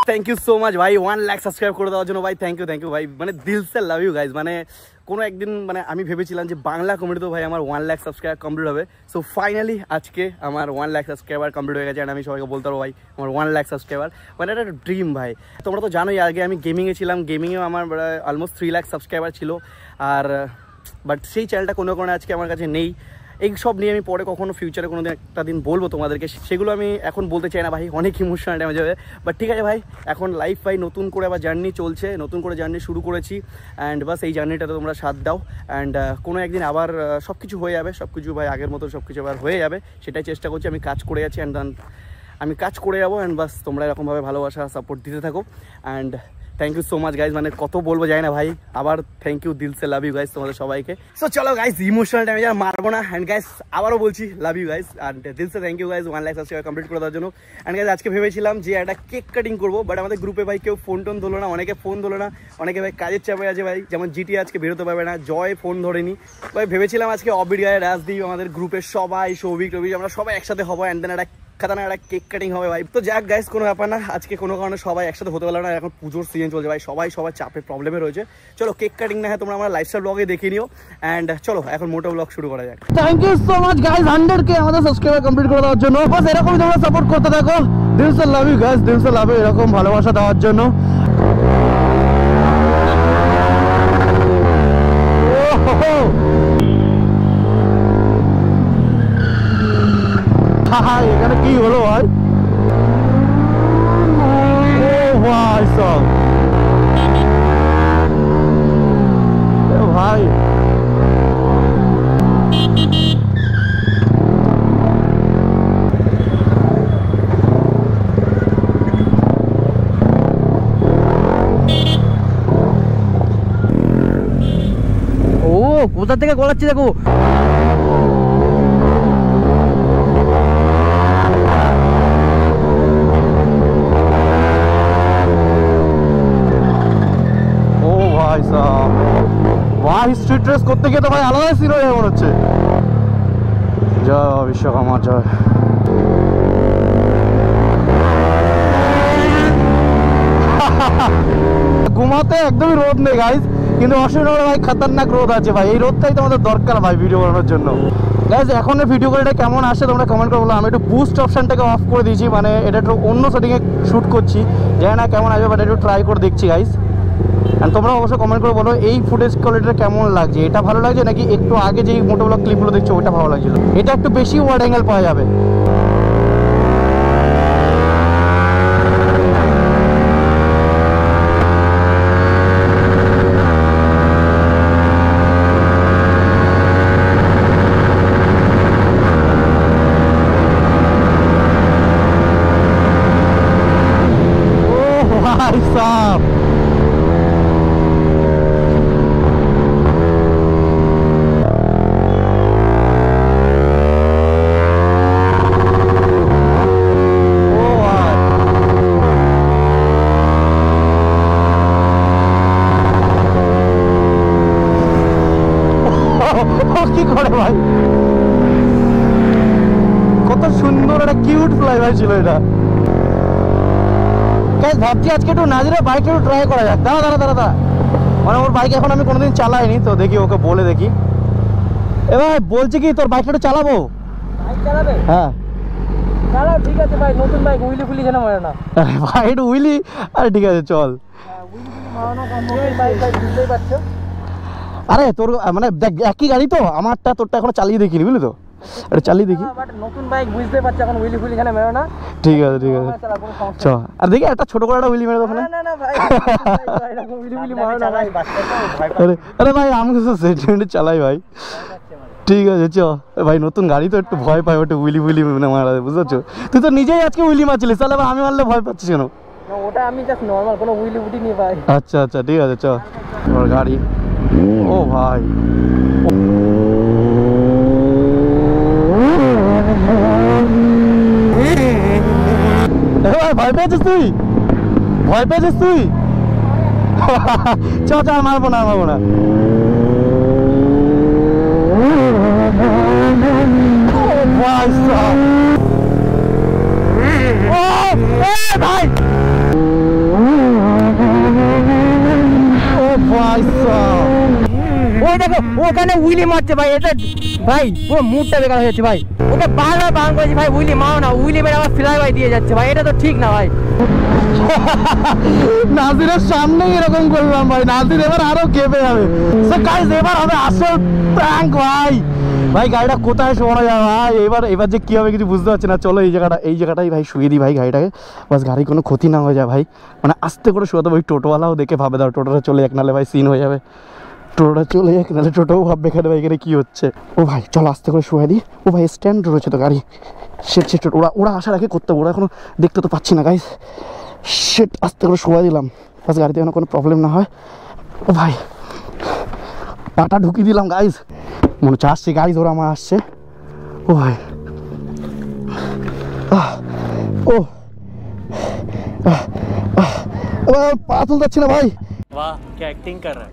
Thank you so much ভাই 1 lakh subscribe করে দেওয়ার জন্য ভাই থ্যাংক ইউ ভাই মানে দিল সে লাভ ইউ গাইজ মানে কোনো একদিন মানে আমি ভেবেছিলাম যে বাংলা কমেডিতেও ভাই আমার 1 লাখ সাবস্ক্রাইব কমপ্লিট হবে সো ফাইনালি আজকে আমার 1 লাখ সাবস্ক্রাইবার কমপ্লিট হয়ে গেছে আর আমি সবাইকে বলতে পারবো ভাই আমার 1 লাখ সাবস্ক্রাইবার মানে এটা একটা ড্রিম ভাই তোমরা তো জানোই আগে আমি গেমিংয়ে ছিলাম গেমিংয়েও আমার অলমোস্ট 3 লাখ সাবস্ক্রাইবার ছিল আর বাট সেই চ্যানেলটা কোনো কারণে আজকে আমার কাছে নেই এই সব নিয়ে আমি পরে কখনো ফিউচারে কোনো একটা দিন বলবো তোমাদেরকে সেগুলো আমি এখন বলতে চাই না ভাই অনেক ইমোশনাল ড্যামেজ হবে বাট ঠিক আছে ভাই এখন লাইফ ভাই নতুন করে আবার জার্নি চলছে নতুন করে জার্নি শুরু করেছি অ্যান্ড বাস এই জার্নিটাতে তোমরা সাথ দাও অ্যান্ড কোনো একদিন আবার সব কিছু হয়ে যাবে সব কিছু ভাই আগের মতো সব কিছু আবার হয়ে যাবে সেটাই চেষ্টা করছি আমি কাজ করে যাচ্ছি অ্যান্ড আমি কাজ করে যাবো অ্যান্ড বাস তোমরা এরকমভাবে ভালোবাসা সাপোর্ট দিতে থাকো and thank you so much guys মানে কত বলবো যায় না ভাই আবার থ্যাংক ইউ দিল সে লাভ ইউ গাইজ তোমাদের সবাইকে সো চলো গাইজ ইমোশনাল ড্যামেজ আর মারবো না অ্যান্ড গাইজ আবারও বলছি লাভ ইউ গাইজ অ্যান্ড দিল সে thank you guys 1 lakh subscribe complete করে দেওয়ার জন্য অ্যান্ড গাইজ আজকে ভেবেছিলাম যে একটা কেক কাটিং করবো বাট আমাদের গ্রুপে ভাই কেউ ফোন টোন ধরলো না অনেকে ফোন ধরলো না অনেকে ভাই কাজের চাপে আছে ভাই যেমন জিটি আজকে বেরোতে পারবে না জয় ফোন ধরেনি ভাই ভেবেছিলাম আজকে অবির গায়ে রাজদীপ আমাদের গ্রুপের সবাই সৌভিক রবি আমরা সবাই একসাথে হবো অ্যান্ড দেন একটা খাতানা একটা কেক কাটিং হবে ভাই তো যাক গাইস কোনো ব্যাপার না আজকে কোনো কারণে সবাই একসাথে হতে পারলো না এখন পুজোর সিজন চলছে ভাই সবাই চাপে প্রবলেমে রয়েছে চলো কেক কাটিং না হয় তোমরা আমার লাইফস্টাইল ব্লগে দেখে নিও অ্যান্ড চলো এখন মোটো ব্লগ শুরু করা যাক thank you so much guys 100k আমাদের সাবস্ক্রাইবার কমপ্লিট করে দেওয়ার জন্য বাস এরকমই তোমরা সাপোর্ট করতে থাকো দিল সে লাভ ইউ গাইস দিল সে লাভ ইউ এরকম ভালোবাসা দেওয়ার জন্য এখানে কি হলো ভাই ও ভাই সব ভাই ও কোথা থেকে গলাচ্ছি দেখো ভাই স্ট্রিট রেস করতে গিয়ে তো ভাই আলাদা সিন হয়ে মনে হচ্ছে জয় বিশ্বকর্মা জয় ঘুমাতে একদমই রোদ নেই গাইজ কিন্তু অসুবিধা ভাই খতরনাক রোদ আছে ভাই এই রোদটাই তোমাদের দরকার ভাই ভিডিও বানানোর জন্য গাইজ এখন ভিডিও করে এটা কেমন আসে তোমরা কমেন্ট করে বলো আমি একটু বুস্ট অপশনটাকে অফ করে দিয়েছি মানে এটা একটু অন্য সেটিংয়ে শ্যুট করছি জানি না কেমন আসবে বাট একটু ট্রাই করে দেখছি গাইজ আর তোমরা অবশ্যই কমেন্ট করে বলো এই ফুটেজ কোয়ালিটিটা কেমন লাগছে এটা ভালো লাগছে নাকি একটু আগে যেই মোটো ব্লগ ক্লিপগুলো দেখছো ওটা ভালো লাগছিল এটা একটু বেশি ওয়াইড অ্যাঙ্গেল পাওয়া যাবে ও ভাই সাহেব কি করে ভাই কত সুন্দর একটা কিউট ফ্লাইওভার ছিল এটা গাইস ভাবছি আজকে একটু নাজিরা বাইকটা একটু ট্রাই করা যাক দাঁড়া মানে ওর বাইক এখন আমি কোনোদিন চালাইনি তো দেখি ওকে বলে দেখি এবার বলছি কি তোর বাইকটা একটু চালাবো বাইক চালাবে হ্যাঁ চালাও ঠিক আছে ভাই নতুন বাইক উইলি ফুলি যেন মারে না ভাই একটু উইলি আরে ঠিক আছে চল উইলি ফুলি মারানো কম বাইক বুঝতেই পারছো আরে তোর মানে দেখ একই গাড়ি তো আমারটা তোরটা এখনো চালিয়ে দেখিনি বুঝলি তো এটা চালিয়ে দেখি বাট নতুন বাইক বুঝতে পারছি এখন উইলি ফুলি এখানে মেরো না ঠিক আছে চল আর দেখি একটা ছোট করে একটা উইলি মেরে দাও না ভাই এরকম উইলি ফুলি মারো না ভাই আরে ভাই আমি তো সেকেন্ডে চালাই ভাই ঠিক আছে চ ভাই নতুন গাড়ি তো একটু ভয় পাই ওটা উইলি ফুলি মারা বুঝছো তুই তো নিজেই আজকে উইলি মারছিলিস তাহলে আমি মারলে ভয় পাচ্ছিস কেন ওটা আমি জাস্ট নরমাল কোনো উইলি উঠি নি ভাই আচ্ছা ঠিক আছে চ ওর গাড়ি ও ভাই ভয় পেয়েছিস তুই চ মারবো না ভাই, ভাই। ওখানে উইলি মারছে ভাই, এটা ভাই পুরো মুডটা বেকার হয়ে যাচ্ছে ভাই। ওকে বারবার বারণ করেছি ভাই উইলি মারো না, উইলি মেরে আবার ফ্লাই বাই দিয়ে যাচ্ছে ভাই, এটা তো ঠিক না ভাই। নাজিরের সামনেই এরকম করলাম ভাই, নাজির এবার আরো কেঁপে যাবে। গাইস এবার হবে আসল প্র্যাঙ্ক ভাই। ভাই গাড়িটা কোথায় শোয়ানো যায় ভাই, এবার যে কি হবে কিছু বুঝতে পারছি না। চলো এই জায়গাটাই ভাই শুয়ে দিই ভাই গাড়িটাকে, বাস গাড়ি কোনো ক্ষতি না হয়ে যায় ভাই। মানে আস্তে করে শোয়াতে ভাই, টোটোওয়ালাও দেখে ভাবে দাও টোটোটা চলে যাক, নাহলে ভাই সিন হয়ে যাবে। টোটোটা চলে যাক, নাহলে টোটোও ভাববে এখানে ভাই এখানে কী হচ্ছে। ও ভাই চলো আস্তে করে শুয়ে দিই। ও ভাই স্ট্যান্ড রয়েছে তো গাড়ি, সেট ওরা আসার আগে করতে হবে, ওরা এখনো দেখতে তো পাচ্ছি না গাইস। সেট আস্তে করে শোয়া দিলাম, বাস গাড়িতে যেন কোনো প্রবলেম না হয়। ও ভাই পাটা ঢুকিয়ে দিলাম গাইস, মনে হচ্ছে আসছে গাইস, ওরা আমার আসছে। ও ভাই ও পা তুলতে যাচ্ছি না ভাই। वाह क्या एक्टिंग कर रहा है।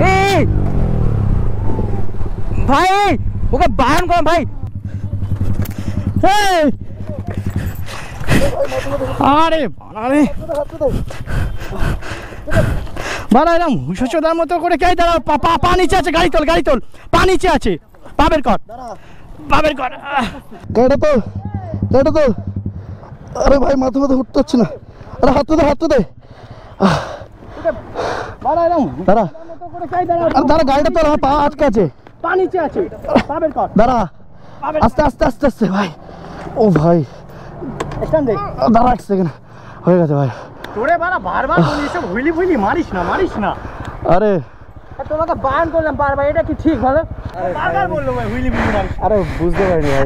এই ভাই ওকে বারণ করো ভাই। আরে আরে বাড়া এরকম হুশোদার মতো করে কে দাঁড়া, পা নিচে আছে, গাড়ি তোল পা নিচে আছে, পা বের কর গাড়িটা তো। আরে ভাই মাথা উঠতে হচ্ছে না, আরে হাত দে দাঁড়া গাড়িটা তো পা আটকে আছে, পা নিচে আছে, পা বের কর, দাঁড়া আস্তে ভাই। ও ভাই দাঁড়া এক সেকেন্ড, হয়ে গেছে ভাই। তোরে বাড়া বারবার বলি এসব হুইলি মারিস না। আরে তোমাকে বারণ করলাম বারবার, এটা কি ঠিক বলো? বারবার বললো ভাই হুইলি মারিস। আরে বুঝতে পারিনি ভাই।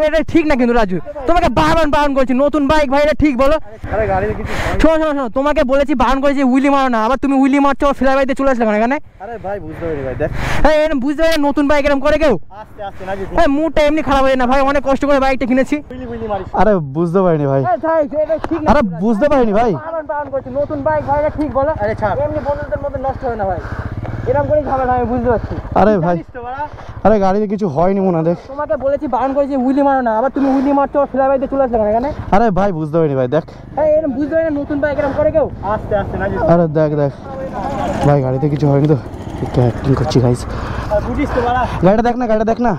এটা ঠিক না কিন্তু রাজু, তোমাকে বারবার বারণ করছি, নতুন বাইক ভাই এটা ঠিক বলো? আরে গাড়িতে কিছু শোনো তোমাকে বলেছি বারণ করেছি উইলি মারো না, আবার তুমি উইলি মারছো, ফ্লাই বাইতে চলে আসলে এখানে। আরে ভাই বুঝতে পারি ভাই, দেখ এরকম বুঝতে পারি নতুন বাইক এরকম করে কেউ? আস্তে না জিত মুডটা এমনি খারাপ হয়ে না ভাই, অনেক কষ্ট করে বাইকটা কিনেছি। হুইলি মারিস। আরে বুঝতে পারিনি ভাই, এটা ঠিক না। আরে বুঝতে পারিনি ভাই। বারণ করছি, নতুন বাইক ভাই এটা ঠিক বলো? আরে ছাড়, এমনি বন্ধুদের মধ্যে নষ্ট হয় না ভাই, এরকম করেই ঝামেলা আমি বুঝতে পারছি। আরে ভাই আরে গাড়িতে কিছু হয়নি মনে, দেখ তোমাকে বলেছি বারণ করেছি উইলি মারো না, আবার তুমি উইলি মারছো, ফ্লাই বাইতে চলে আসলে এখানে। আরে ভাই বুঝতে পারিনি ভাই, দেখ এরকম বুঝতে পারি না নতুন বাইক এরকম করে কেউ? আস্তে না জিত। আরে দেখ ভাই গাড়িতে কিছু হয়নি তো, অ্যাক্টিং করছি গাইস। আর বুঝিস তো বাড়া, গাড়িটা দেখ না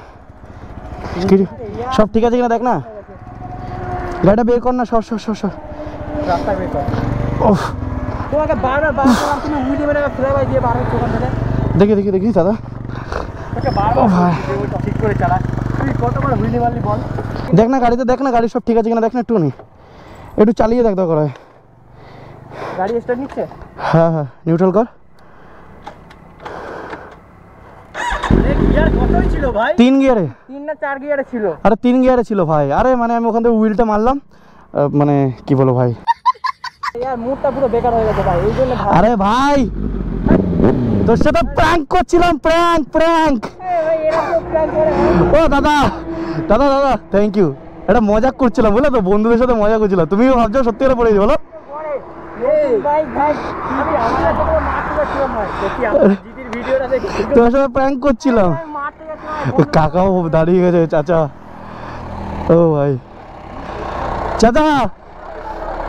কিছু সব ঠিক আছে কিনা দেখ না, গাড়িটা বের কর না, সর রাস্তা বের কর। ওফ তোমাকে বারবার বারণ করলাম, তুমি উইলি মেরে ফ্লাই বাই দিয়ে বার হচ্ছে ওখান থেকে। দেখি দাদা, তোকে বারবার বলছি ঠিক করে চালা, তুই কতবার হুইলি মারলি বল? দেখ না গাড়িতে, দেখ না গাড়ি সব ঠিক আছে কিনা দেখ না, একটু চালিয়ে দেখ দরকার হয়। গাড়ি স্টার্ট নিচ্ছে? হ্যাঁ নিউট্রাল কর। গিয়ার কতই ছিল ভাই? 3 গিয়ারে, 3 না 4 গিয়ারে ছিল। আরে 3 গিয়ারে ছিল ভাই। আরে মানে আমি ওখান থেকে হুইলটা মারলাম, মানে কি বলো ভাই, ইয়ার মুডটা পুরো বেকার হয়ে গেছে ভাই, এই জন্য ভাই। আরে ভাই তোর সাথে প্র্যাঙ্ক করছিলাম, প্র্যাঙ্ক ভাই এরকম প্ল্যান করে ও দাদা থ্যাংক ইউ, এটা মজাক করছিলাম বলে তো, বন্ধুদের সাথে মজা করছিলাম, তুমিও ভাবছো সত্যি করে পড়েছি বলো। ভাই আমি আমাদের সাথে মারতে যাচ্ছিলাম ভাই, দেখি আমার জিতির ভিডিওটা দেখি। তোর সাথে প্র্যাঙ্ক করছিলাম, মারতে যাচ্ছিলাম। কাকাও দাঁড়িয়ে গেছে, চাচা। ও ভাই চাচা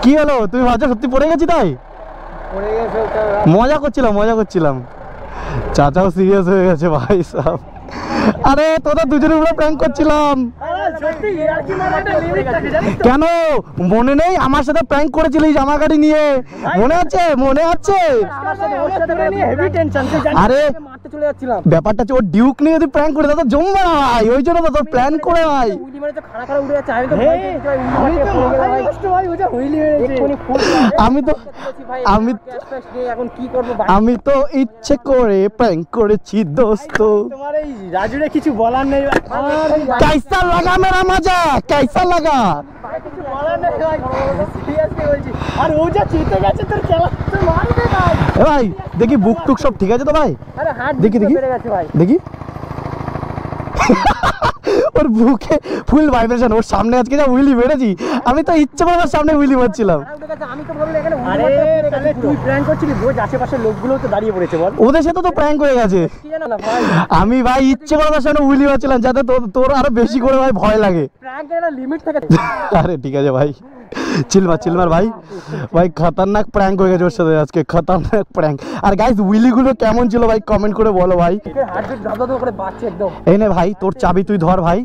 কি হলো, তুমি ভাবছো সত্যি পড়ে গেছি তাই? পড়ে গেছে ওটা। মজা করছিলাম চাচাও সিরিয়াস হয়ে গেছে ভাই সব। আরে তোরা দুজনের উপরে প্র্যাঙ্ক করছিলাম। আরে সত্যি ইয়ার কি মানে একটা লিমিট থাকে জানিস তো? কেন মনে নেই আমার সাথে প্র্যাঙ্ক করেছিলিস আমার গাড়ি নিয়ে, মনে আছে? আমার সাথে ওর সাথে নিয়ে হেভি টেনশন, তুই জানিস? আরে মারতে চলে যাচ্ছিলাম। ব্যাপারটা হচ্ছে ওর ডিউক নিয়ে যদি প্র্যাঙ্ক করে দাও তো জমবে না ভাই, ওই জন্য তো তোর প্ল্যান করে ভাই। উইলি মেরে তো খাড়া উড়ে যাচ্ছে, আমি তো ভয় হেই, পেয়েছি ভাই, আমি উইলি তো মারতে পড়ে গেলাম মাথায় ভাই। নষ্ট ভাই, ওটা হুইলি মেরেছে। এক্ষুনি ফুল আমি তো এখন কি করবো? আমি তো ইচ্ছে করে প্র্যাঙ্ক করেছি দোস্ত। তোমার এই রাজুরে কিছু বলার নেই। कैसा लगा मेरा मजा, कैसा लगा? কিছু বলার নেই ভাই, সিরিয়াসলি বলছি। আর ও যা চেতে গেছে তোর খেলা, তুই মারবে না। এ ভাই দেখি বুক টুক সব ঠিক আছে তো ভাই? আরে হাত দেখি বেড়ে গেছে ভাই। দেখি ওর বুকে ফুল ভাইব্রেশন, ওর সামনে আজকে যা উইলি মেরেছি, আমি তো ইচ্ছে করে ওর সামনে উইলি মারছিলাম। আমি তো বললাম এখানে আরে তাহলে তুই প্র্যাঙ্ক করছিলি, বোঝ আশেপাশের লোকগুলো তো দাঁড়িয়ে পড়েছে বল। ওদের সাথে তো প্র্যাঙ্ক হয়ে গেছে। কি জানো না ভাই, আমি ভাই ইচ্ছে করে ওর সামনে উইলি মারছিলাম যাতে তোর আরো বেশি করে ভাই ভয় লাগে। প্র্যাঙ্কের একটা লিমিট থাকে। আরে ঠিক আছে ভাই, চিলমার ভাই ভাই খতরনাক প্র্যাঙ্ক হয়ে গেছে ওর সাথে আজকে, খতরনাক প্র্যাঙ্ক। আর গাইস উইলিগুলো কেমন ছিল ভাই কমেন্ট করে বলো ভাই। এই নে ভাই তোর চাবি তুই ধর ভাই,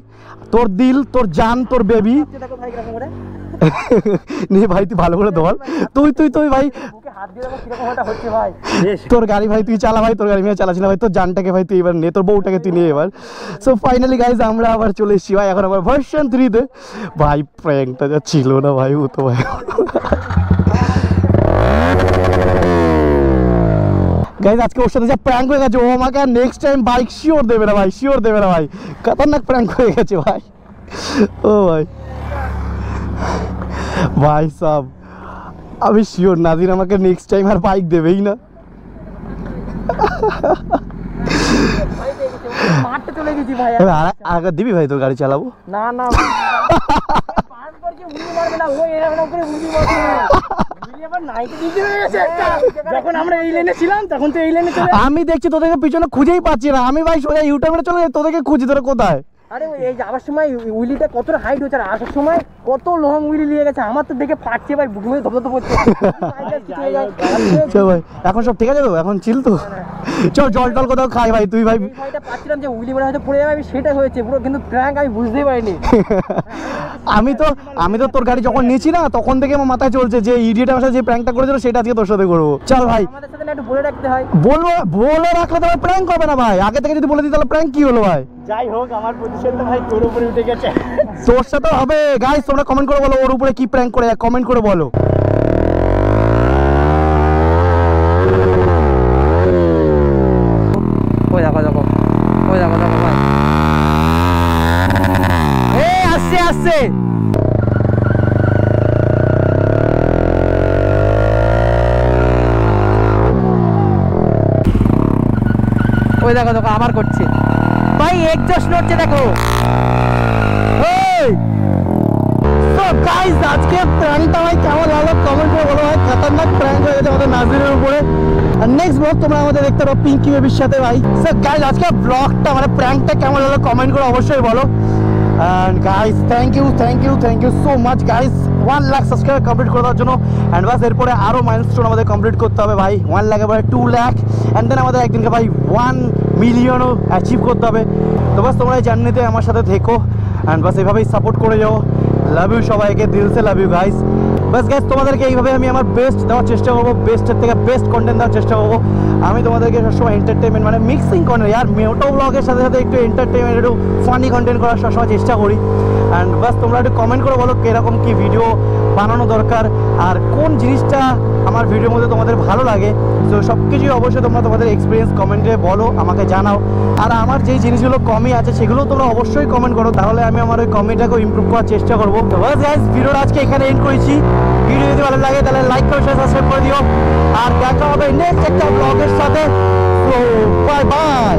তোর দিল, তোর জান, তোর বেবি নে ভাই তুই ভালো করে ধর। তুই ভাই তোর গাড়ি ভাই তুই চালা ভাই, তোর গাড়ি মেয়ে চালাচ্ছি না ভাই, তোর জানটাকে ভাই তুই এবার নে, তোর বউটাকে তুই নিয়ে এবার। সো ফাইনালি গাইজ আমরা আবার চলে এসেছি ভাই এখন আবার ভার্সন 3-তে। ভাই প্র্যাঙ্কটা যা ছিল না ভাই, ও তো ভাই গাইজ আজকে ওর সাথে যা প্র্যাঙ্ক হয়ে গেছে, ও আমাকে আর নেক্সট টাইম বাইক শিওর দেবে না ভাই, শিওর দেবে না ভাই, খতরনাক প্র্যাঙ্ক হয়ে গেছে ভাই। ও ভাই ভাই সব আমি শিওর নাজির আমাকে নেক্সট টাইম আর বাইক দেবেই না। আগে দিবি ভাই তোর গাড়ি চালাবো না না আমি দেখছি তোদেরকে পিছনে খুঁজেই পাচ্ছি না, আমি ভাই সোজা ইউটার্নে চলে যাই, তোদেরকে খুঁজি তোরা কোথায়? আরে এই যাওয়ার সময় উইলিটা কতটা হাইট হচ্ছে, আর আসার সময় কত লং উইলি নিয়ে গেছে, আমার তো দেখে পাচ্ছে ভাই, বুক মধ্যে ধপধপ করছে। চল ভাই এখন সব ঠিক আছে তো, এখন চিল তো, চল জল টল কোথাও খাই ভাই। তুই ভাই ভাইটা পাচ্ছিলাম যে উইলি মানে হয়তো পড়ে যাবে, আমি সেটা হয়েছে পুরো, কিন্তু প্র্যাঙ্ক আমি বুঝতেই পারিনি। আমি তো তোর গাড়ি যখন নিয়েছি না তখন থেকে আমার মাথায় চলছে যে ইডিয়েট আমার সাথে যে প্র্যাঙ্কটা করেছিল সেটা আজকে তোর সাথে করবো। চল ভাই আমাদের সাথে একটু বলে রাখতে হয়, বলে রাখলে তো প্র্যাঙ্ক হবে না ভাই, আগে থেকে যদি বলে দিই তাহলে প্র্যাঙ্ক কি হলো ভাই? যাই হোক আমার পজিশন তো ভাই তোর উপরে উঠে গেছে, তোর সাথে হবে। গাইস তোমরা কমেন্ট করে বলো ওর উপরে কি প্র্যাঙ্ক করে, কমেন্ট করে বলো। ওই দেখো ভাই, এই আসছে ওই দেখো আবার করছে ভাই, এক্সজস্ট নড়ছে দেখো। গাইস আজকে প্র্যাঙ্কটা ভাই কেমন লাগলো কমেন্ট করে বলো ভাই, খতরনাক প্র্যাঙ্ক হয়ে গেছে আমাদের নাজিরের উপরে। আর নেক্সট ব্লগ তোমরা আমাদের দেখতে পারো পিঙ্কি বেবির সাথে ভাই। সো গাইস আজকে ব্লগটা মানে প্র্যাঙ্কটা কেমন লাগলো কমেন্ট করে অবশ্যই বলো। And guys thank you so much guys 1 lakh subscriber complete করে দেওয়ার জন্য। অ্যান্ড বাস এরপরে আরও মাইলস্টোন আমাদের কমপ্লিট করতে হবে ভাই, 1 লাখ এবারে 2 লাখ, অ্যান্ড দেন আমাদের একদিনকে ভাই 1 মিলিয়নও অ্যাচিভ করতে হবে। তো বাস তোমরা এই জার্নিতে আমার সাথে থেকো, অ্যান্ড বাস এইভাবেই সাপোর্ট করে যাও। লাভ ইউ সবাইকে, দিল সে লাভ ইউ গাইস। বাস গাইস তোমাদেরকে এইভাবে আমি আমার বেস্ট দেওয়ার চেষ্টা করবো, বেস্টের থেকে বেস্ট কন্টেন্ট দেওয়ার চেষ্টা করবো। আমি তোমাদেরকে সবসময় এন্টারটেনমেন্ট মানে মিক্সিং কন্টেন্ট, আর মোটো ব্লগের সাথে সাথে একটু এন্টারটেনমেন্ট, একটু ফানি কন্টেন্ট করার সবসময় চেষ্টা করি। অ্যান্ড বাস তোমরা একটু কমেন্ট করে বলো কীরকম কী ভিডিও বানানো দরকার, আর কোন জিনিসটা আমার ভিডিওর মধ্যে তোমাদের ভালো লাগে। তো সব কিছুই অবশ্যই তোমরা তোমাদের এক্সপিরিয়েন্স কমেন্টে বলো, আমাকে জানাও। আর আমার যেই জিনিসগুলো কমই আছে সেগুলোও তোমরা অবশ্যই কমেন্ট করো, তাহলে আমি আমার ওই কমেন্টটাকেও ইমপ্রুভ করার চেষ্টা করবো। তো বাস গাইস ভিডিওটা আজকে এখানে এন্ড করেছি। ভিডিও যদি ভালো লাগে তাহলে লাইক করে সাবস্ক্রাইব করে দিও, আর দেখা হবে নেক্সট একটা ব্লগের সাথে। তো বাই বাই।